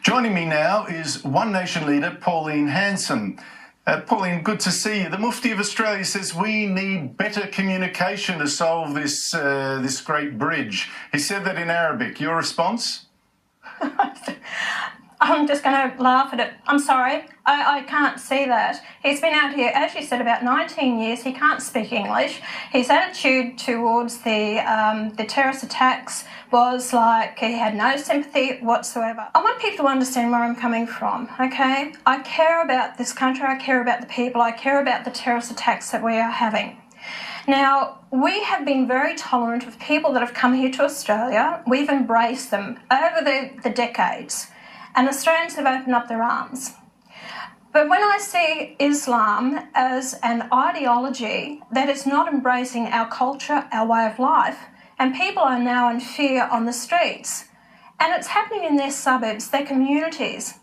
Joining me now is One Nation leader Pauline Hanson. Pauline, good to see you. The Mufti of Australia says we need better communication to solve this great bridge. He said that in Arabic. Your response? I'm just going to laugh at it. I'm sorry, I can't see that. He's been out here, as you said, about 19 years. He can't speak English. His attitude towards the terrorist attacks was like he had no sympathy whatsoever. I want people to understand where I'm coming from, okay? I care about this country, I care about the people, I care about the terrorist attacks that we are having. Now, we have been very tolerant of people that have come here to Australia. We've embraced them over the decades. And Australians have opened up their arms. But when I see Islam as an ideology that is not embracing our culture, our way of life, and people are now in fear on the streets, and it's happening in their suburbs, their communities.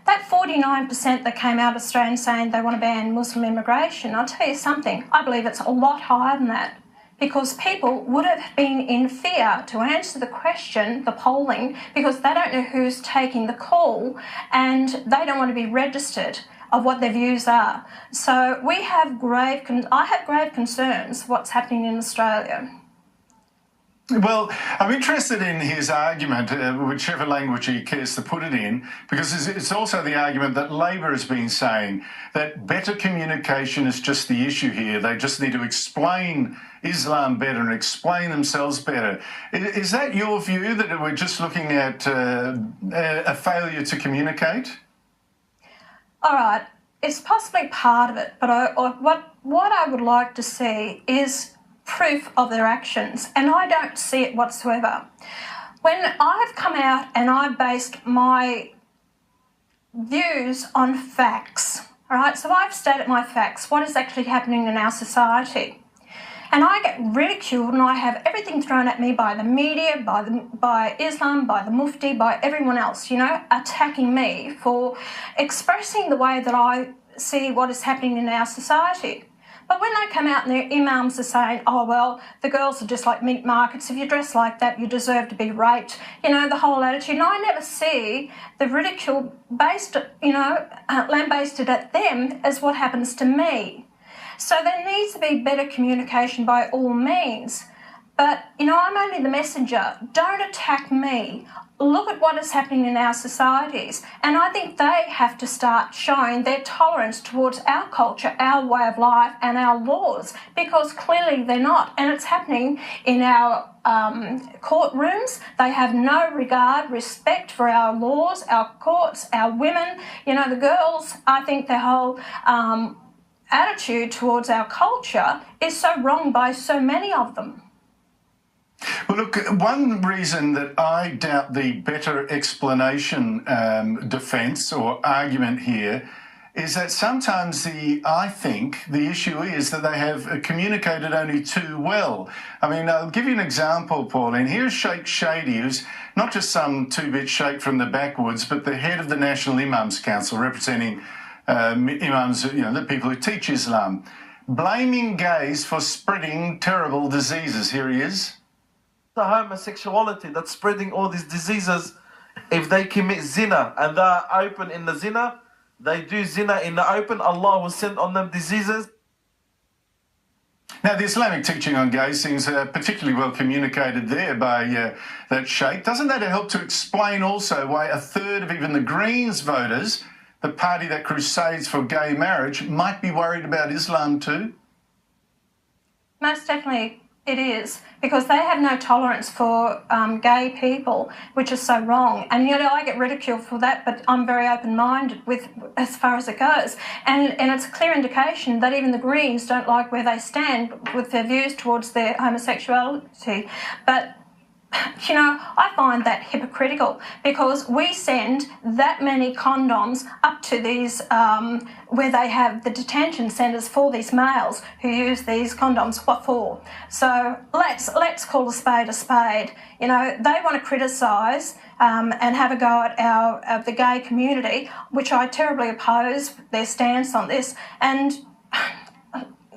That 49% that came out of Australia saying they want to ban Muslim immigration, I'll tell you something, I believe it's a lot higher than that. Because people would have been in fear to answer the question, the polling, because they don't know who's taking the call and they don't want to be registered of what their views are. So I have grave concerns what's happening in Australia. Well, I'm interested in his argument, whichever language he cares to put it in, because it's also the argument that Labor has been saying that better communication is just the issue here. They just need to explain Islam better and explain themselves better. Is that your view, that we're just looking at a failure to communicate? All right, it's possibly part of it, but what I would like to see is proof of their actions, and I don't see it whatsoever. When I've come out and I've based my views on facts, all right, so I've stated my facts, what is actually happening in our society. And I get ridiculed and I have everything thrown at me by the media, by Islam, by the Mufti, by everyone else, attacking me for expressing the way that I see what is happening in our society. But when they come out and their imams are saying, oh, well, the girls are just like meat markets. If you dress like that, you deserve to be raped. The whole attitude. And I never see the ridicule based, lambasted at them as what happens to me. So there needs to be better communication by all means. But, I'm only the messenger. Don't attack me. Look at what is happening in our societies. And I think they have to start showing their tolerance towards our culture, our way of life and our laws, because clearly they're not. And it's happening in our courtrooms. They have no respect for our laws, our courts, our women. The girls, I think their whole attitude towards our culture is so wrong by so many of them. Well, look, one reason that I doubt the better explanation defence or argument here is that sometimes I think the issue is that they have communicated only too well. I mean, I'll give you an example, Pauline. Here's Sheikh Shady, who's not just some two-bit sheikh from the backwoods, but the head of the National Imams Council, representing imams, the people who teach Islam, blaming gays for spreading terrible diseases. Here he is. The homosexuality that's spreading all these diseases. If they commit zina and they're open in the zina, they do zina in the open, Allah will send on them diseases. Now, the Islamic teaching on gays seems particularly well communicated there by that sheikh. Doesn't that help to explain also why a third of even the Greens voters, the party that crusades for gay marriage, might be worried about Islam too? Most definitely. It is, because they have no tolerance for gay people, which is so wrong. And, I get ridiculed for that, but I'm very open-minded as far as it goes. And it's a clear indication that even the Greens don't like where they stand with their views towards their homosexuality. But I find that hypocritical, because we send that many condoms up to these, where they have the detention centres for these males who use these condoms. What for? So let's call a spade a spade. They want to criticise and have a go at the gay community, which I terribly oppose their stance on this. And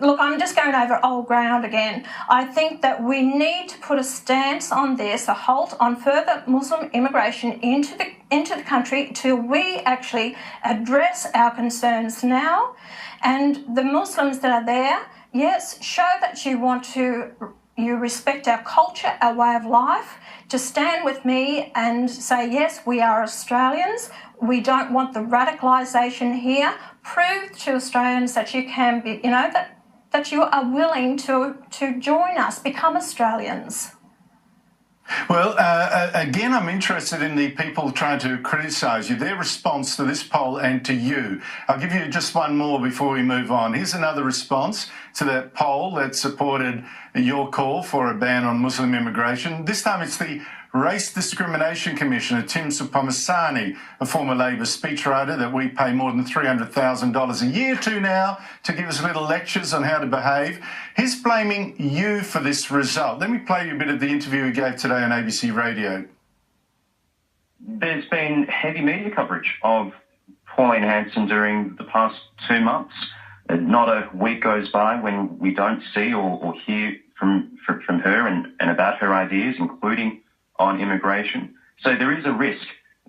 look, I'm just going over old ground again. I think that we need to put a stance on this, a halt on further Muslim immigration into the country till we actually address our concerns now. And the Muslims that are there, yes, show that you respect our culture, our way of life, to stand with me and say, yes, we are Australians. We don't want the radicalisation here. Prove to Australians that you can be, that you are willing to join us, become Australians. Well, again, I'm interested in the people trying to criticise you, their response to this poll and to you. I'll give you just one more before we move on. Here's another response to that poll that supported your call for a ban on Muslim immigration. This time it's the Race Discrimination Commissioner, Tim Supamasani, a former Labor speechwriter that we pay more than $300,000 a year to now to give us little lectures on how to behave. He's blaming you for this result. Let me play you a bit of the interview he gave today on ABC Radio. There's been heavy media coverage of Pauline Hanson during the past 2 months. Not a week goes by when we don't see or hear from her and about her ideas, including on immigration. So there is a risk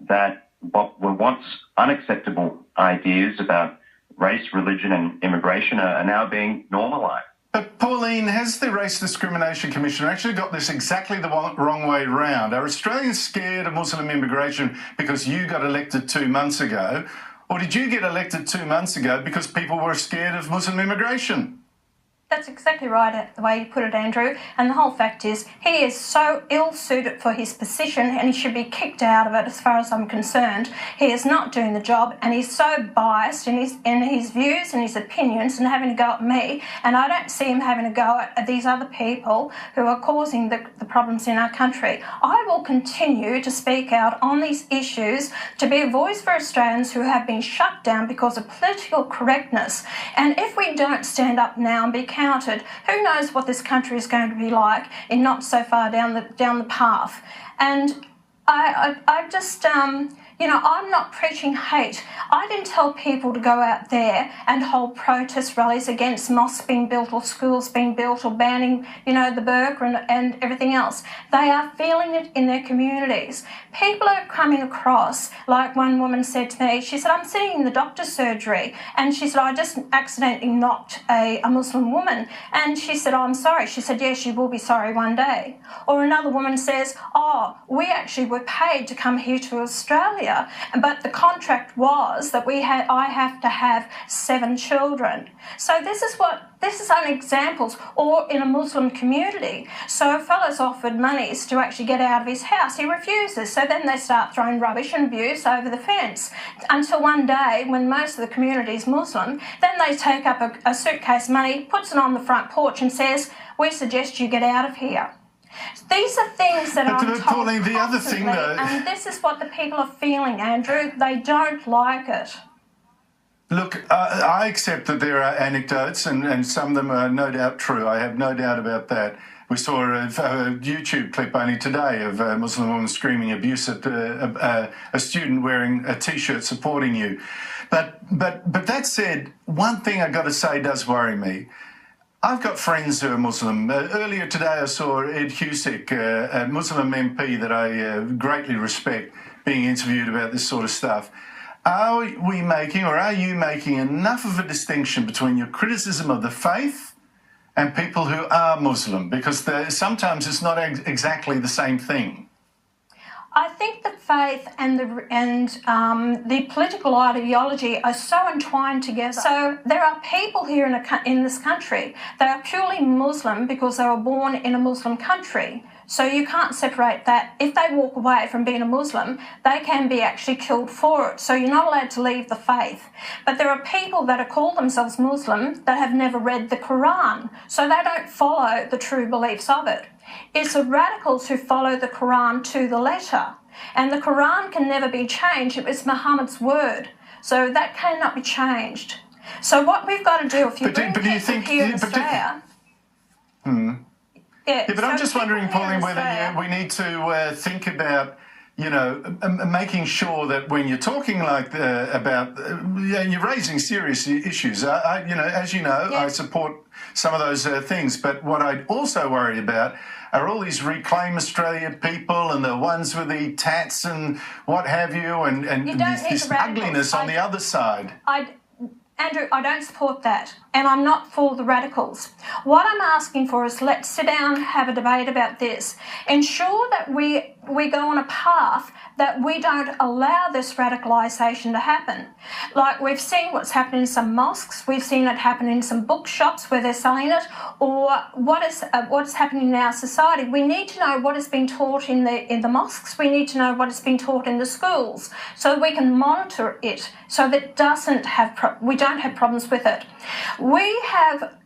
that what were once unacceptable ideas about race, religion and immigration are now being normalised. But Pauline, has the Race Discrimination Commission actually got this exactly the wrong way round? Are Australians scared of Muslim immigration because you got elected 2 months ago? Or did you get elected 2 months ago because people were scared of Muslim immigration? That's exactly right, the way you put it, Andrew. And the whole fact is, he is so ill-suited for his position and he should be kicked out of it as far as I'm concerned. He is not doing the job and he's so biased in his views and his opinions and having to go at me. And I don't see him having to go at these other people who are causing the problems in our country. I will continue to speak out on these issues, to be a voice for Australians who have been shut down because of political correctness. And if we don't stand up now and be counted, who knows what this country is going to be like in not so far down the path. And I just I'm not preaching hate. I didn't tell people to go out there and hold protest rallies against mosques being built or schools being built or banning, the burqa and everything else. They are feeling it in their communities. People are coming across, like one woman said to me, she said, I'm sitting in the doctor's surgery, and she said, I just accidentally knocked a Muslim woman. And she said, oh, I'm sorry. She said, yes, you will be sorry one day. Or another woman says, oh, we actually were paid to come here to Australia, but the contract was that I have to have 7 children. So this is only examples, or in a Muslim community. So a fellow's offered monies to actually get out of his house. He refuses. So then they start throwing rubbish and abuse over the fence until one day, when most of the community is Muslim, then they take up a suitcase of money, puts it on the front porch and says, we suggest you get out of here. These are things that I'm told Pauline, the other thing, though, and this is what the people are feeling, Andrew. They don't like it. Look, I accept that there are anecdotes, and some of them are no doubt true. I have no doubt about that. We saw a YouTube clip only today of a Muslim woman screaming abuse at a student wearing a T-shirt supporting you. But that said, one thing I've got to say does worry me. I've got friends who are Muslim. Earlier today I saw Ed Husick, a Muslim MP that I greatly respect, being interviewed about this sort of stuff. Are you making enough of a distinction between your criticism of the faith and people who are Muslim? Because sometimes it's not exactly the same thing. I think the faith and the political ideology are so entwined together. So there are people here in this country that are purely Muslim because they were born in a Muslim country. So you can't separate that. If they walk away from being a Muslim, they can be actually killed for it. So you're not allowed to leave the faith. But there are people that are called themselves Muslim that have never read the Quran. So they don't follow the true beliefs of it. It's the radicals who follow the Quran to the letter. And the Quran can never be changed. It was Muhammad's word. So that cannot be changed. So what we've got to do, if you bring people here in Australia... Yeah, but I'm just wondering, Pauline, whether we need to think about, making sure that when you're talking you're raising serious issues. As you know, I support some of those things. But what I'd also worry about are all these Reclaim Australia people and the ones with the tats and what have you, and this ugliness on the other side. Andrew, I don't support that, and I'm not for the radicals. What I'm asking for is let's sit down and have a debate about this. Ensure that we go on a path that we don't allow this radicalisation to happen. Like we've seen what's happened in some mosques, we've seen it happen in some bookshops where they're selling it, or what's happening in our society. We need to know what is being taught in the mosques. We need to know what is being taught in the schools, so we can monitor it, so that we don't have problems with it. We have,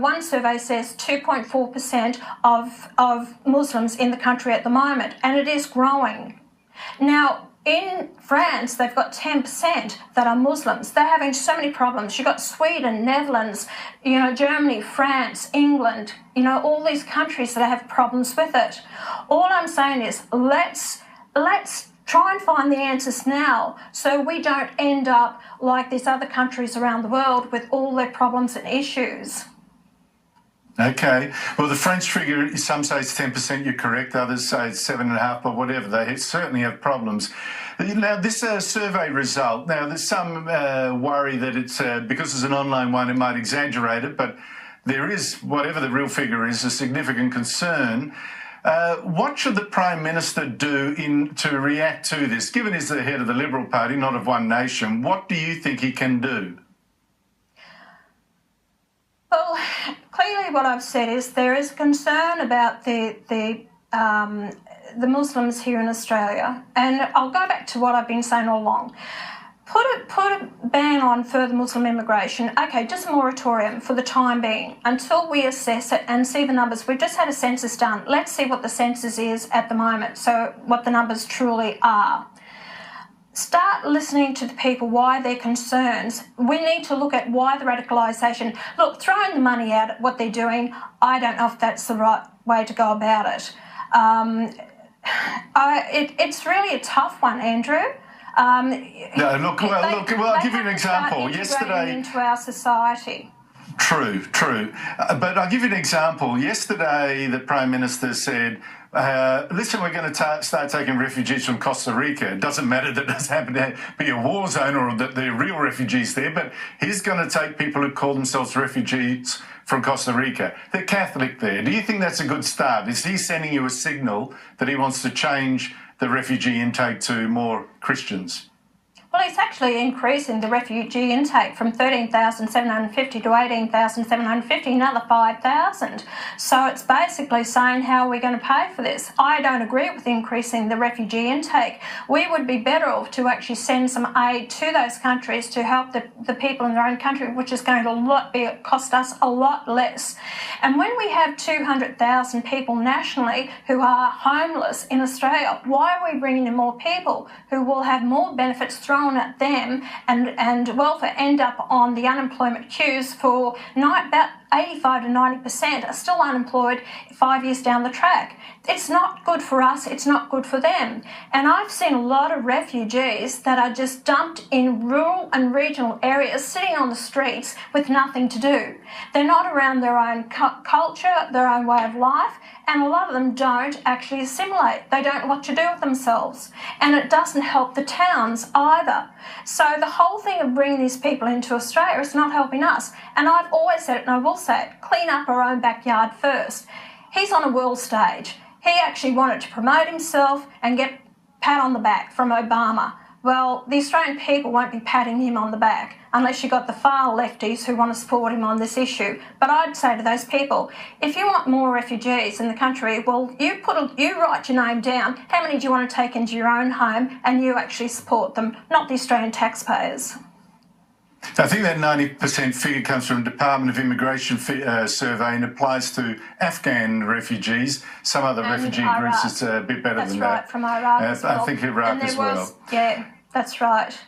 one survey says 2.4% of Muslims in the country at the moment, and it is growing. Now, in France, they've got 10% that are Muslims. They're having so many problems. You've got Sweden, Netherlands, Germany, France, England, all these countries that have problems with it. All I'm saying is let's try and find the answers now, so we don't end up like these other countries around the world with all their problems and issues. Okay. Well, the French figure, some say it's 10%, you're correct. Others say it's 7.5%, but whatever. They certainly have problems. Now, this survey result, now there's some worry that it's, because it's an online one, it might exaggerate it, but there is, whatever the real figure is, a significant concern. What should the Prime Minister do to react to this? Given he's the head of the Liberal Party, not of one nation, what do you think he can do? Well, clearly what I've said is there is concern about the Muslims here in Australia, and I'll go back to what I've been saying all along. Put a ban on further Muslim immigration. Okay, just a moratorium for the time being until we assess it and see the numbers. We've just had a census done. Let's see what the census is at the moment, so what the numbers truly are. Start listening to the people, why they're concerns. We need to look at why the radicalisation. Look, throwing the money out at what they're doing, I don't know if that's the right way to go about it. It's really a tough one, Andrew. I'll give you an example. Yesterday, into our society. True. But I'll give you an example. Yesterday, the Prime Minister said, listen, we're going to start taking refugees from Costa Rica. It doesn't matter that it doesn't happen to be a war zone or that they're real refugees there, but he's going to take people who call themselves refugees from Costa Rica. They're Catholic there. Do you think that's a good start? Is he sending you a signal that he wants to change the refugee intake to more Christians? Well, it's actually increasing the refugee intake from 13,750 to 18,750, another 5,000. So it's basically saying, how are we going to pay for this? I don't agree with increasing the refugee intake. We would be better off to actually send some aid to those countries to help the people in their own country, which is going to cost us a lot less. And when we have 200,000 people nationally who are homeless in Australia, why are we bringing in more people who will have more benefits thrown at them and welfare end up on the unemployment queues for about 85 to 90% are still unemployed 5 years down the track. It's not good for us, it's not good for them. And I've seen a lot of refugees that are just dumped in rural and regional areas, sitting on the streets with nothing to do. They're not around their own culture, their own way of life, and a lot of them don't actually assimilate. They don't know what to do with themselves. And it doesn't help the towns either. So the whole thing of bringing these people into Australia is not helping us. And I've always said it, and I will say it, clean up our own backyard first. He's on a world stage. He actually wanted to promote himself and get a pat on the back from Obama. Well, the Australian people won't be patting him on the back unless you've got the far lefties who want to support him on this issue. But I'd say to those people, if you want more refugees in the country, well, you write your name down. How many do you want to take into your own home, and you actually support them, not the Australian taxpayers? I think that 90% figure comes from the Department of Immigration survey and applies to Afghan refugees. Some other refugee groups, it's a bit better than that. That's right, from Iraq as well. I think Iraq as well. Yeah, that's right.